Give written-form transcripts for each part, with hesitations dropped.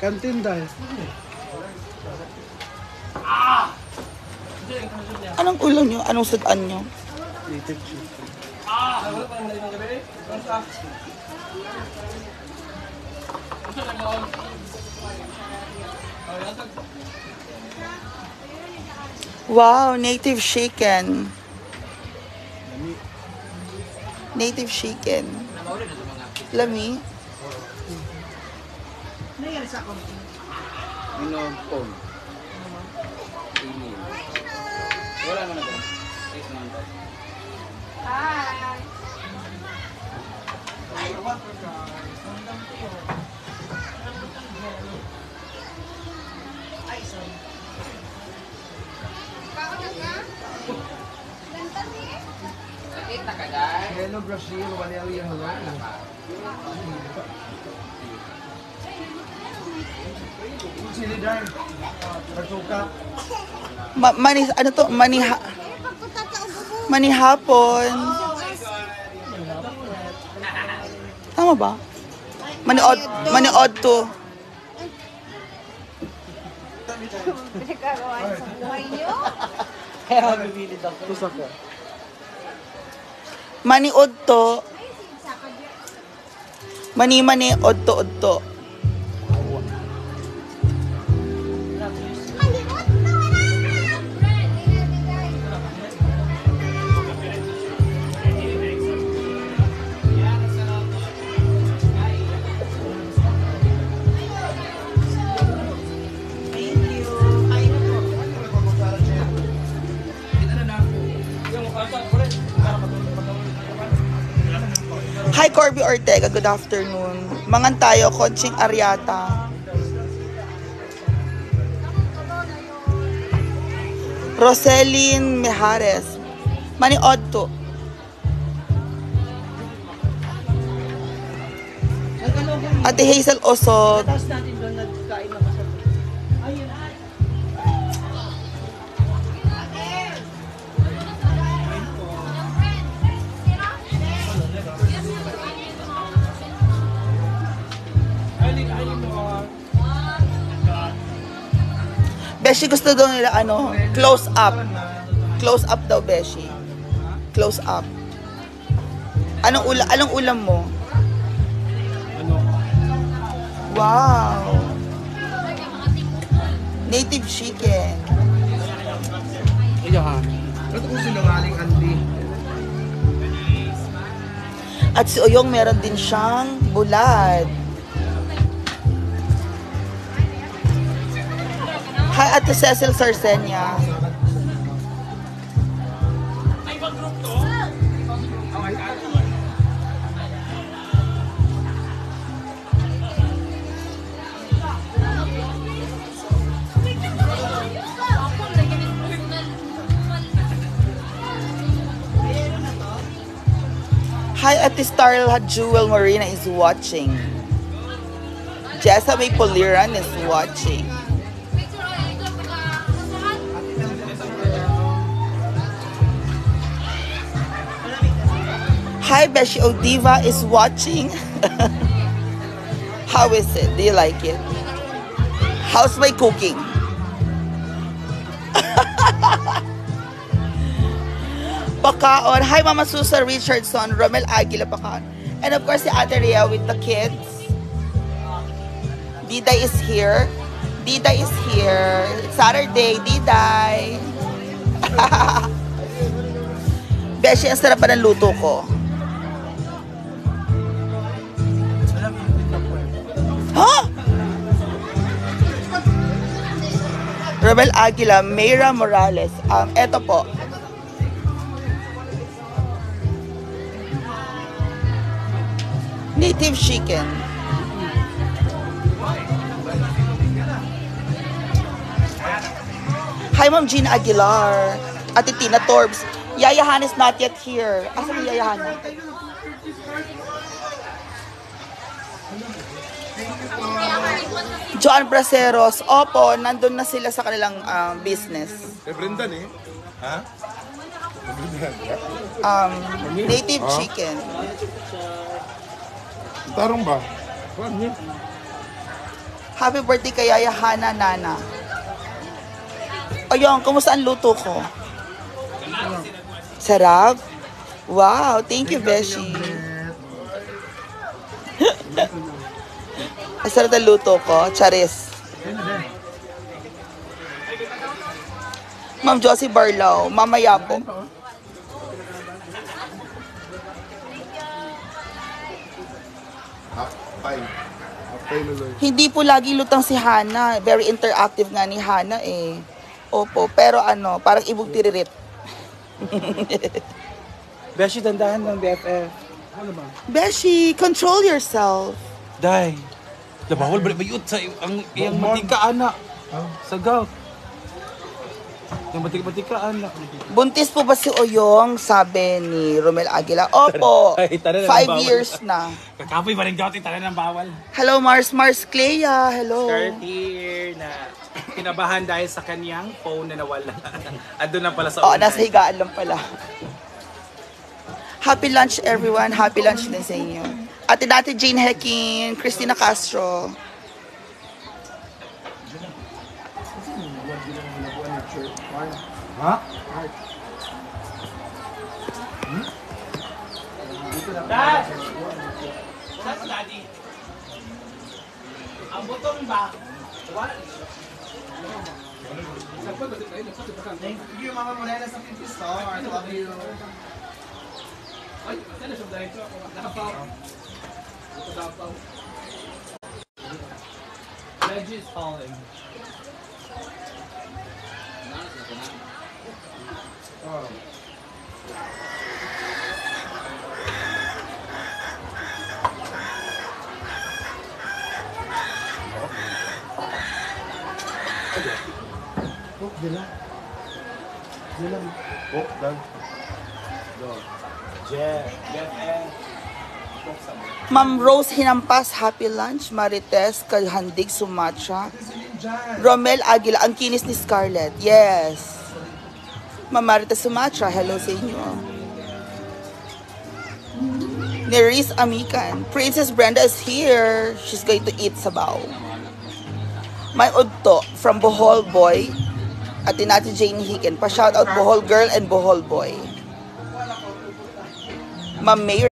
Kantin dahil. Anong ulam nyo? Anong sudan nyo? Native chicken. Wow, native chicken. Native chicken. Lami. Minopon. Wala mo na ba? Hello, Brazil. Wala yung hanggang. Sili dahil. Kasuka. Ano to? Manihapon. Tama ba? Maniod to. Kaya bibili daw. Kusaka. Maniod to. Mani odto. Hi, Corby Ortega. Good afternoon. Mangan tayo, Conching Ariata. Roselyn Mejares. Maniod to. Ate Hazel Osod. Tapos natin doon nagkain na masarap. Ayun. Beshi, gusto daw nila close up. Close up daw, Beshi. Close up. Anong ulam mo? Wow. Native chicken. Iyahan. Ito kung sinungaling Andy. At si Oyong meron din siyang bulad. Hi, Ate Cecil Sarcenia. Hi, Ate Starla Jewel Marina is watching. Jessa May Poliran is watching. Hi, Beshi Odiva is watching. How is it? Do you like it? How's my cooking? Pakaon. Hi, Mama Susan Richardson, Romel Aguila Pakaon. And of course, si Ate Rhea with the kids. Diday is here. Diday is here. It's Saturday, Diday. Beshi, ang sarap pa ng luto ko. Huh? Romel Aguila, Mayra Morales. Eto po. Native chicken. Hi, Ma'am Gina Aguilar. Ate Tina Torbs. Yaya Han is not yet here. Asan yung Yaya Han? Joan Braceros. Opo, nandun na sila sa kanilang business. Brendan eh. Ha? Native chicken. Tarong ba? Happy birthday kay Yaya Hana Nana. Ayun, kumusta ang luto ko? Sarap? Wow, thank you, Beshi. Ang sarap ang luto ko. Charis. Ma'am Josie Barlaw, mamaya po. Hindi po lagi lutang si Hana. Very interactive nga ni Hana eh. Opo, pero ano, parang ibog tiririt. Beshi, dandahan ng BFF. Ano ba? Beshi, control yourself. Day. Bawal balik bayot sa ang iyang matika anak. Sa gout. Yung matika anak. Buntis po ba si Oyong? Sabi ni Romel Aguila. Opo, Ay, tara na, 5 bawal. years na. Kakapoy pa rin gout, tala ng bawal. Hello, Mars Clea. Hello. Start here na kinabahan dahil sa kanyang phone na nawala. Ando na pala sa Oh, online. nasa higaan lang pala. Happy lunch, everyone. Happy lunch din sa inyo. Ate dati Jane Hecking, Christina Castro. Ha? Dad! Saan si Daddy? Ang butong ba? Thank you, Mama Morena sa 50 stars. Love you. Reggie is calling. Ma'am Rose Hinampas, happy lunch. Marites, Kalhandig, Sumatra. Romel Aguila, ang kinis ni Scarlett. Yes. Ma'am Marites Sumatra, hello sa inyo. Neris Amican, Princess Brenda is here. She's going to eat sabaw. May udto from Bohol Boy at Tinati Jane Hicken. Pa-shout out Bohol Girl and Bohol Boy. Ma'am Mayor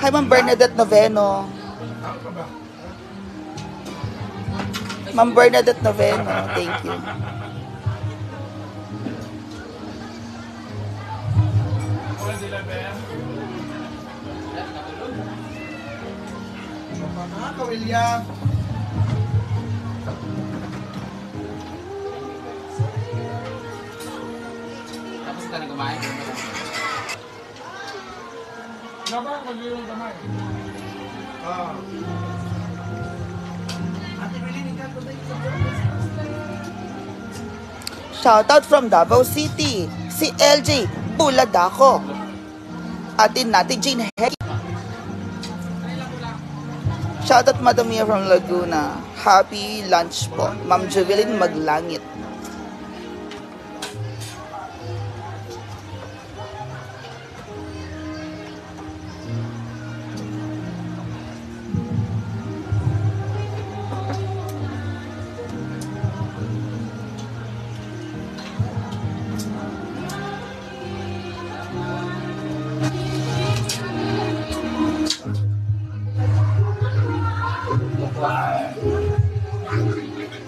Hi, Ma'am Bernadette Noveno. Ma'am Bernadette Noveno, thank you. Mga William. Tapos ka na kumain. Ah. Ate Willie, hindi ka ko Shoutout from Davao City, si LJ Buladako. Atin natin Jane Heck. Shoutout Madam Mia from Laguna. Happy lunch po. Ma'am Jovelyn Maglangit.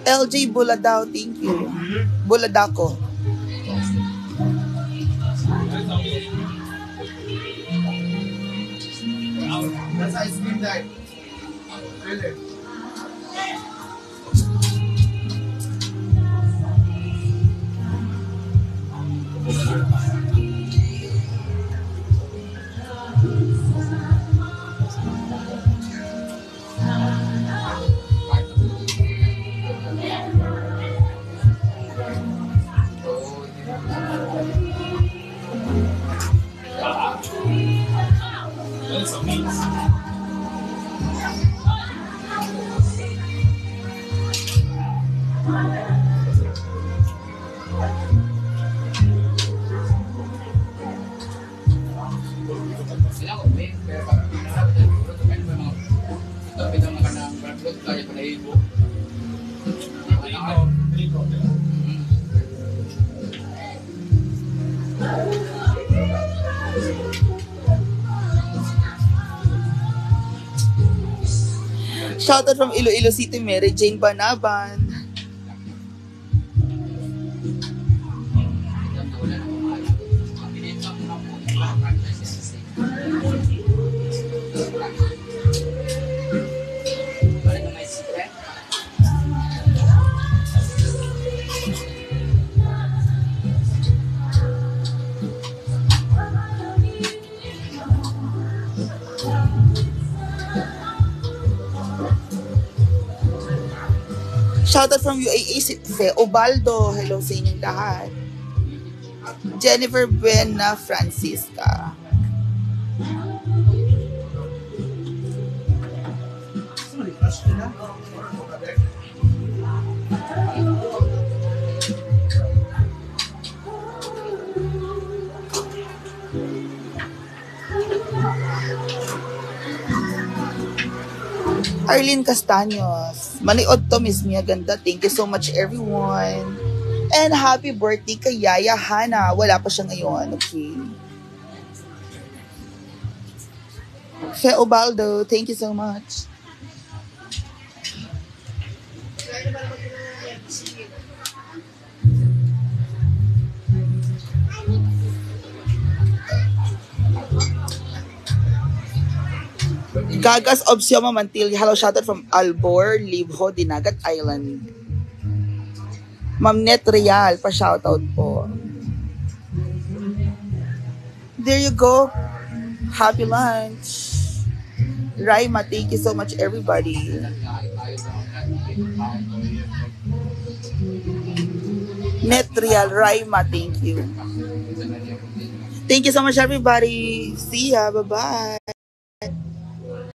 LJ Buladaw, thank you. Buladako. That's ice cream day. Really? Sila ko, may pero pag pinarap na siguro sa kanya mga ito bitang mga nang blood kaya pala ibo. Shoutout from Iloilo City, Mary Jane Banaban. Wala na kumain. Ang pinito ko na po yung franchise. Wala na may secret. Shoutout from UAE, si Fe Obaldo. Hello sa inyong lahat. Jennifer Buena Francisca. Arlene Castaños. Maliod to, Miss Mia Ganda. Thank you so much, everyone. And happy birthday kay Yaya Hana. Wala pa siya ngayon, okay? Fe Obaldo, thank you so much. Gagas Obsioma Mantil. Hello, shoutout from Albor, Libho, Dinagat Island. Ma'am Net Real, pa-shoutout po. There you go. Happy lunch. Raima, thank you so much, everybody. Net Real, Raima, thank you. Thank you so much, everybody. See ya. Bye-bye.